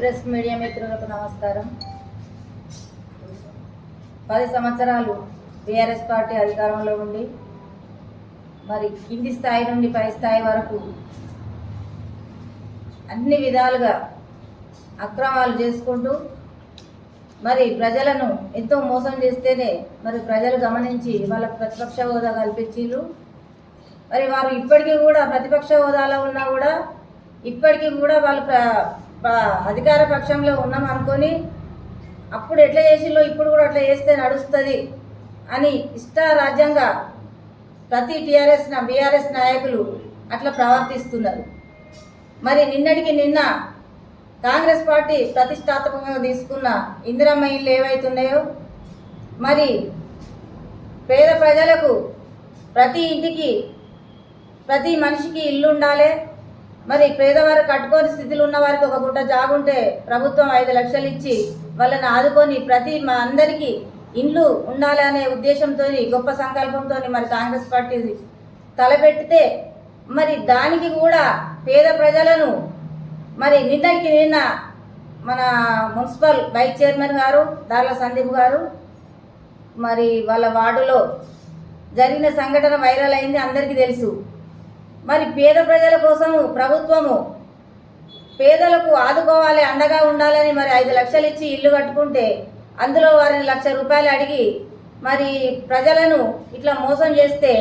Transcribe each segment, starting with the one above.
Press media మిత్రులకు నమస్కారం. 10 సంవత్సరాలు బీఆర్ఎస్ పార్టీ అధికారంలో ఉండి మరి కింది స్థాయి నుండి పై స్థాయి వరకు అన్ని విధాలుగా అక్రమాలు చేసుకుంటూ మరి ప్రజలను ఎంతో మోసం చేస్తేనే మరి ప్రజలు గమనించి వాళ్ళకు ప్రతిపక్ష హోదా కల్పించిళ్ళు. మరి వారు ఇప్పటికీ కూడా ప్రతిపక్ష హోదాలో ఉన్నా కూడా ఇప్పటికీ కూడా వాళ్ళు అధికార పక్షంలో ఉన్నాం అనుకొని అప్పుడు ఎట్లా చేసిల్లో ఇప్పుడు కూడా అట్లా చేస్తే నడుస్తుంది అని ఇష్టారాజ్యంగా ప్రతి బీఆర్ఎస్ నాయకులు అట్లా ప్రవర్తిస్తున్నారు. మరి నిన్నటికి నిన్న కాంగ్రెస్ పార్టీ ప్రతిష్టాత్మకంగా తీసుకున్న ఇందిరమ్మ ఇళ్ళు ఏవైతున్నాయో మరి పేద ప్రజలకు ప్రతి ఇంటికి ప్రతి మనిషికి ఇల్లు ఉండాలి. మరి పేదవారు కట్టుకోని స్థితిలో ఉన్న వారికి ఒక గుట్ట జాగుంటే ప్రభుత్వం 5 లక్షలు ఇచ్చి వాళ్ళని ఆదుకొని అందరికీ ఇండ్లు ఉండాలి అనే ఉద్దేశంతో గొప్ప సంకల్పంతో మరి కాంగ్రెస్ పార్టీ తలపెట్టితే మరి దానికి కూడా పేద ప్రజలను మరి నిన్నటికి నిన్న మన మున్సిపల్ వైస్ చైర్మన్ గారు దార్ల సందీప్ గారు మరి వాళ్ళ వార్డులో జరిగిన సంఘటన వైరల్ అయింది, అందరికీ తెలుసు. మరి పేద ప్రజల కోసం ప్రభుత్వము పేదలకు ఆదుకోవాలి, అండగా ఉండాలని మరి 5 లక్షలు ఇచ్చి ఇల్లు కట్టుకుంటే అందులో వారిని ₹1,00,000 అడిగి మరి ప్రజలను ఇట్లా మోసం చేస్తే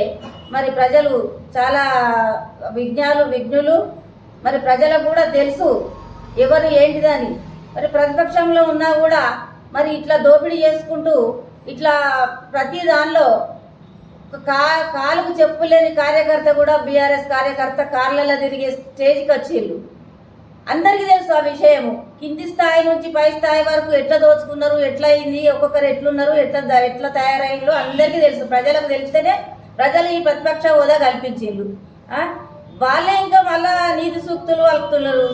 మరి ప్రజలు చాలా విఘ్నులు. మరి ప్రజలకు కూడా తెలుసు ఎవరు ఏంటిదని. మరి ప్రతిపక్షంలో ఉన్నా కూడా మరి ఇట్లా దోపిడీ చేసుకుంటూ ఇట్లా ప్రతి దానిలో కాలుకు చెప్పులేని కార్యకర్త కూడా బీఆర్ఎస్ కార్యకర్త కార్లలో తిరిగే స్టేజ్కి వచ్చిళ్ళు. అందరికీ తెలుసు ఆ విషయము. కింది స్థాయి నుంచి పై స్థాయి వరకు ఎట్లా దోచుకున్నారు, ఎట్లా అయింది, ఒక్కొక్కరు ఎట్లున్నారు, ఎట్లా తయారయ్యారు అందరికీ తెలుసు. ప్రజలకు తెలిస్తేనే ప్రజలు ఈ ప్రతిపక్ష హోదా కల్పించిండ్రు. వాళ్ళే ఇంకా మళ్ళా నీతి సూక్తులు వలుపుతున్నారు.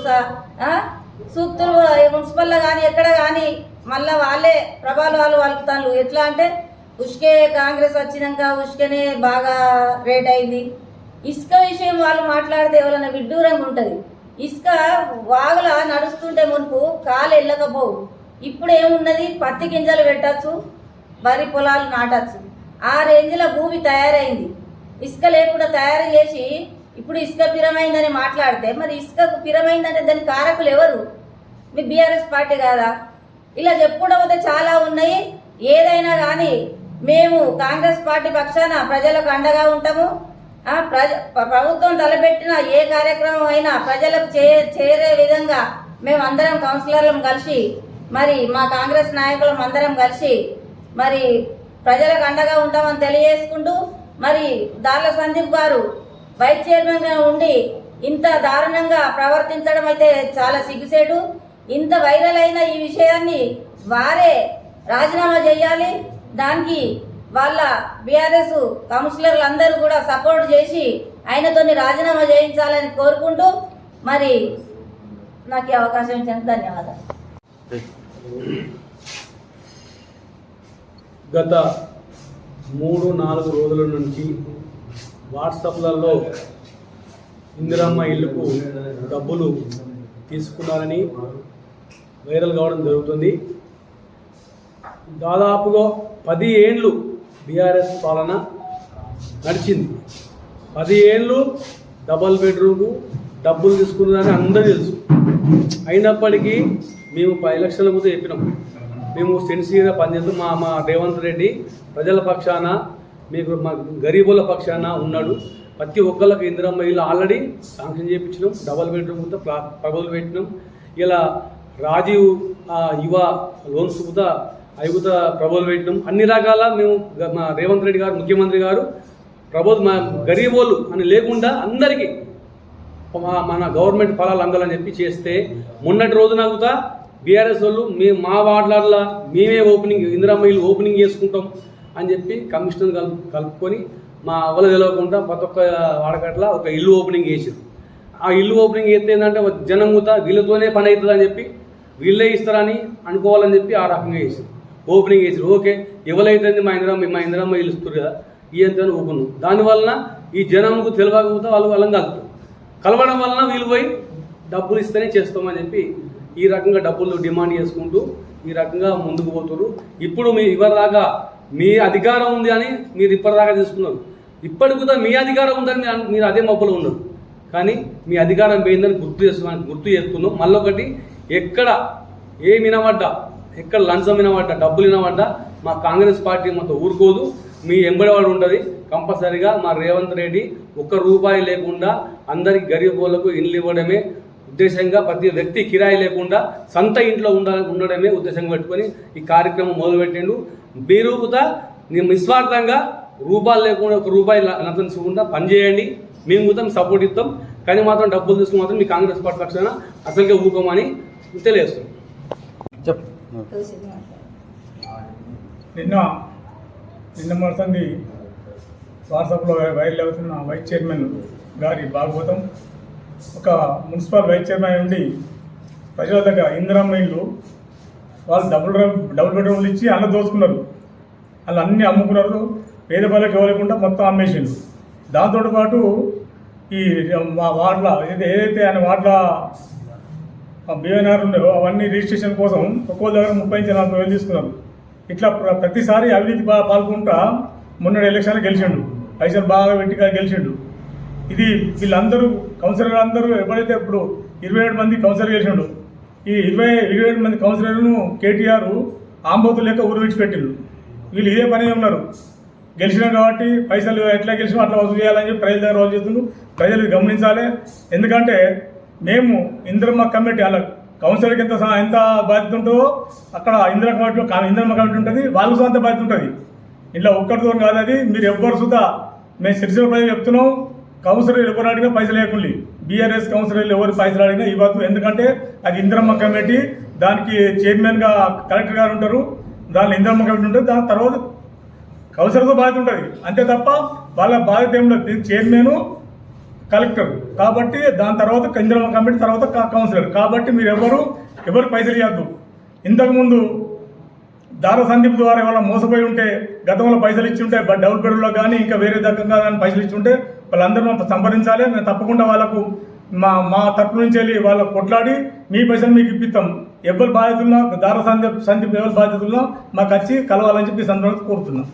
సూక్తులు మున్సిపల్లో కానీ ఎక్కడ కానీ మళ్ళీ వాళ్ళే ప్రభావాలు వలుపుతారు. ఎట్లా అంటే ఉష్కే కాంగ్రెస్ వచ్చినాక ఉష్కనే బాగా రేట్ అయింది. ఇసుక విషయం వాళ్ళు మాట్లాడితే ఎవరైనా విడ్డూరంగా ఉంటుంది. ఇసుక వాగుల నడుస్తుంటే మునుపు కాలు వెళ్ళకపోవు. ఇప్పుడు ఏమున్నది, పత్తి గింజలు పెట్టచ్చు, వరి పొలాలు నాటచ్చు. ఆ రేంజ్లో భూమి తయారైంది. ఇసుక లేకుండా తయారు చేసి ఇప్పుడు ఇసుక పిరమైందని మాట్లాడితే మరి ఇసుక పిరమైందంటే దాని కారకులు ఎవరు? మీ బీఆర్ఎస్ పార్టీ కాదా? ఇలా చెప్పుకుంటూ పోతే చాలా ఉన్నాయి. ఏదైనా కానీ మేము కాంగ్రెస్ పార్టీ పక్షాన ప్రజలకు అండగా ఉంటాము. ప్రభుత్వం తలపెట్టిన ఏ కార్యక్రమం అయినా ప్రజలకు చేరే విధంగా మేము అందరం కౌన్సిలర్లం కలిసి మరి మా కాంగ్రెస్ నాయకులం అందరం కలిసి మరి ప్రజలకు అండగా ఉంటామని తెలియజేసుకుంటూ మరి దార్ల సందీప్ గారు వైస్ చైర్మన్గా ఉండి ఇంత దారుణంగా ప్రవర్తించడం అయితే చాలా సిగ్గుసేటు. ఇంత వైరల్ అయిన ఈ విషయాన్ని వారే రాజీనామా చేయాలి. దానికి వాళ్ళ బీఆర్ఎస్ కౌన్సిలర్లు అందరూ కూడా సపోర్ట్ చేసి ఆయనతోని రాజీనామా చేయించాలని కోరుకుంటూ మరి నాకు ఈ అవకాశం ఇచ్చినందుకు ధన్యవాదాలు. గత 3-4 రోజుల నుంచి వాట్సాప్లలో ఇందిరమ్మ ఇల్లుకు డబ్బులు తీసుకున్నారని వైరల్ కావడం జరుగుతుంది. దాదాపుగా 10 ఏళ్ళు బీఆర్ఎస్ పాలన నడిచింది. 10 ఏళ్ళు డబల్ బెడ్రూము డబ్బులు తీసుకున్నారని అందరూ తెలుసు. అయినప్పటికీ మేము 10 లక్షల ముందు చెప్పినాం, మేము సిన్సియర్గా పనిచేస్తాం. మా రేవంత్ రెడ్డి ప్రజల పక్షాన, మీకు మా గరీబుల పక్షాన ఉన్నాడు. ప్రతి ఒక్కళ్ళకి ఇందిరమ్మ ఇల్లు ఆల్రెడీ శాంక్షన్ చేయించినాం. డబల్ బెడ్రూమ్తో ప్రభుత్వం పెట్టినాం. ఇలా రాజీవ్ యువ లోన్స్ కూడా అయుత ప్రభుత్వం పెట్టినాం. అన్ని రకాల మేము మా రేవంత్ రెడ్డి గారు ముఖ్యమంత్రి గారు మా గరీబోళ్ళు అని లేకుండా అందరికీ మన గవర్నమెంట్ ఫలాలు అందాలని చెప్పి చేస్తే మొన్నటి రోజున కూడా బీఆర్ఎస్ వాళ్ళు మా వార్డులలో మేమే ఇందిరమ్మ ఇల్లు ఓపెనింగ్ చేసుకుంటాం అని చెప్పి కమిషనర్ కలుపుకొని మా అవ్వలు తెలియకుండా ప్రతి ఒక్క వాడకట్ల ఒక ఇల్లు ఓపెనింగ్ చేసారు. ఆ ఇల్లు ఓపెనింగ్ చేస్తే ఏంటంటే జనం కూడా వీళ్ళతోనే పని అవుతుందని చెప్పి వీళ్ళే ఇస్తారని అనుకోవాలని చెప్పి ఆ రకంగా చేసారు. ఓపెనింగ్ చేసారు. ఓకే, ఎవరైతే మా ఇందిరమ్మ ఇల్లు ఇస్తారు కదా ఇదంతా ఊపున్నాం. దానివలన ఈ జనంకు తెలియకపోతే వాళ్ళని కలుపుతారు. కలవడం వలన వీళ్ళు పోయి డబ్బులు ఇస్తేనే చేస్తామని చెప్పి ఈ రకంగా డబ్బులు డిమాండ్ చేసుకుంటూ ఈ రకంగా ముందుకు పోతున్నారు. ఇప్పుడు మీ ఇవరిదాకా మీ అధికారం ఉంది అని మీరు ఇప్పటిదాకా తీసుకున్నారు. ఇప్పటికి కూడా మీ అధికారం ఉందని మీరు అదే మబ్బులో ఉన్నారు. కానీ మీ అధికారం పోయిందని గుర్తు చేస్తున్నాం. మళ్ళొకటి, ఎక్కడ ఏమి వినబడ్డా, ఎక్కడ లంచం వినబడ్డా, డబ్బులు వినబడ్డా మా కాంగ్రెస్ పార్టీ మొత్తం ఊరుకోదు. మీ ఎంబడివాడు ఉంటుంది కంపల్సరిగా. మా రేవంత్ రెడ్డి ₹1 లేకుండా అందరికి గరీబ్ వాళ్ళకు ఇండ్లు ఇవ్వడమే ఉద్దేశంగా, ప్రతి వ్యక్తి కిరాయి లేకుండా సొంత ఇంట్లో ఉండడమే ఉద్దేశంగా పెట్టుకొని ఈ కార్యక్రమం మొదలుపెట్టిండు. మీరు కూడా నిస్వార్థంగా రూపాయలు లేకుండా ₹1 లంచం తీసుకుండా పనిచేయండి. మేము కూడా సపోర్ట్ ఇస్తాం. కానీ మాత్రం డబ్బులు తీసుకుని మాత్రం మీ కాంగ్రెస్ పార్టీ పక్షాన అసలుగా ఊపమని తెలియజేస్తాం. నిన్న మొదటి వాట్సాప్లో వైరల్ అవుతున్న వైస్ చైర్మన్ గారి భాగవతం. ఒక మున్సిపల్ వైస్ చైర్మన్ నుండి ప్రజల దగ్గర ఇందిరమ్మ ఇల్లు వాళ్ళు డబుల్ బెడ్రూమ్లు ఇచ్చి అన్న దోచుకున్నారు. వాళ్ళు అన్నీ అమ్ముకున్నారు. పేద పల్లెకి ఇవ్వలేకుండా మొత్తం అమ్మేసిండు. దాంతో పాటు ఈ వార్డుల ఏదైతే ఆయన వార్డుల బిఎన్ఆర్ ఉండేవో అవన్నీ రిజిస్ట్రేషన్ కోసం ఒక్కో దగ్గర 30-40 తీసుకున్నారు. ఇట్లా ప్రతిసారి అవినీతి పాల్గొంటా మొన్న ఎలక్షన్ గెలిచిండు. పైసలు బాగా పెట్టి గెలిచిండు. ఇది వీళ్ళందరూ కౌన్సిలర్ అందరూ ఎవరైతే ఇప్పుడు 27 మంది కౌన్సిలర్ గెలిచిండు. ఈ 27 మంది కౌన్సిలర్ను కేటీఆర్ ఆంబోతులు లెక్క ఊరు విడిచిపెట్టిండు. వీళ్ళు ఇదే పని ఉన్నారు. గెలిచినాం కాబట్టి పైసలు ఎట్లా గెలిచినా అట్లా వసూలు చేయాలని చెప్పి ప్రజల దగ్గర రోజు చేస్తుండ్రు. ప్రజలు గమనించాలి. ఎందుకంటే మేము ఇందిరమ్మ కమిటీ అలా కౌన్సిలర్కి ఎంత బాధ్యత ఉంటుందో అక్కడ ఇందిరమ్మ కమిటీ ఉంటుంది. వాళ్ళకు అంత బాధ్యత ఉంటుంది. ఇలా ఒక్కరితో కాదు అది. మీరు ఎవ్వరు సుతా మేము సిరిసిల్ల ప్రజలు చెప్తున్నాం. కౌన్సిలర్ ఎవరు అడిగినా పైసలు లేకుండా బీఆర్ఎస్ కౌన్సిలర్లు ఎవరు పైసలు అడిగినా ఇవ్వద్దు. ఎందుకంటే అది ఇందిరమ్మ కమిటీ. దానికి చైర్మన్గా కలెక్టర్ గారు ఉంటారు. దానిలో ఇందిరమ్మ కమిటీ ఉంటుంది. దాని తర్వాత కౌన్సిలర్తో బాధ్యత ఉంటుంది. అంతే తప్ప వాళ్ళ బాధ్యత ఏం లేదు. చైర్మన్ కలెక్టర్ కాబట్టి దాని తర్వాత ఇందిరమ్మ కమిటీ తర్వాత కౌన్సిలర్ కాబట్టి మీరు ఎవరు పైసలు ఇవ్వద్దు. ఇంతకుముందు దార సందీప్ ద్వారా ఎవరైనా మోసపోయి ఉంటే గతంలో పైసలు ఇచ్చి ఉంటే డబుల్ బెడ్రూమ్లో కానీ ఇంకా వేరే దగ్గర కానీ పైసలు ఇచ్చి ఉంటే వాళ్ళందరూ సంప్రదించాలి. మేము తప్పకుండా వాళ్ళకు మా తరపు నుంచి వెళ్ళి వాళ్ళకు కొట్లాడి మీ పైసలు మీకు ఇప్పిస్తాం. ఎవరు బాధ్యతలున్నా దార సందీప్ ఎవరు బాధ్యతలున్నా మాకు వచ్చి కలవాలని చెప్పి సందర్భంగా కోరుతున్నాం.